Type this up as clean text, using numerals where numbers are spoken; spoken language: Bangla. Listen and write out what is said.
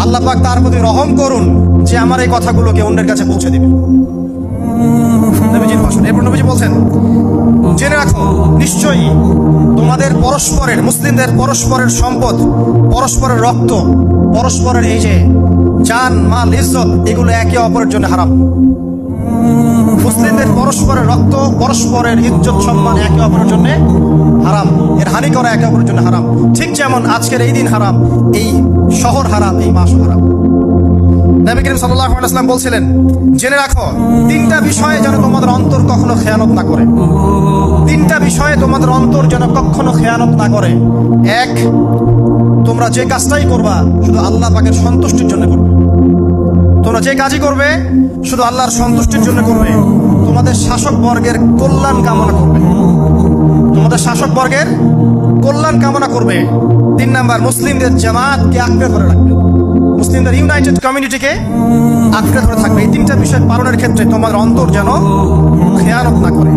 আল্লাহ পাক তার প্রতি রহম করুন যে আমার এই কথাগুলোকে অন্যের কাছে পৌঁছে দিবে। নবীজির ভাষণ। এরপর নবীজি বলছেন, জেনে রাখো নিশ্চয়ই তোমাদের পরস্পরের, মুসলিমদের পরস্পরের সম্পদ, পরস্পরের রক্ত, পরস্পরের এই যে জান মাল ইজ্জত, এগুলো একে অপরের জন্য হারাম। মুসলিমদের পরস্পরের রক্ত, পরস্পরের ইজ্জত সম্মান একে অপরের জন্য হারাম, এর হানি করা একে অপরের জন্য হারাম। ঠিক যেমন আজকের এই দিন হারাম, এই শহর হারাম, এই মাস হারাম। নবী করিম সাল্লাল্লাহু আলাইহি ওয়াসাল্লাম বলছিলেন, জেনে রাখো তিনটা বিষয়ে যেন তোমাদের অন্তর কখনো খেয়ানত না করে। তিনটা বিষয়ে তোমাদের অন্তর যেন কখনো খেয়ানত না করে। এক, তোমরা যে কাজটাই করবা শুধু আল্লাহ পাকের সন্তুষ্টির জন্য করবে। তোমরা যে কাজই করবে শুধু আল্লাহর সন্তুষ্টির জন্য করবে। তোমাদের শাসক বর্গের কল্যাণ কামনা করবে। তোমাদের শাসক বর্গের কল্যাণ কামনা করবে। 3 নাম্বার, মুসলিমদের জামাতকে আঁকড়ে ধরে রাখবে। মুসলিমদের ইউনাইটেড কমিউনিটিকে আঁকড়ে ধরে থাকবে। এই তিনটা বিষয় পালনের ক্ষেত্রে তোমাদের অন্তর যেন খেয়ানত না করে।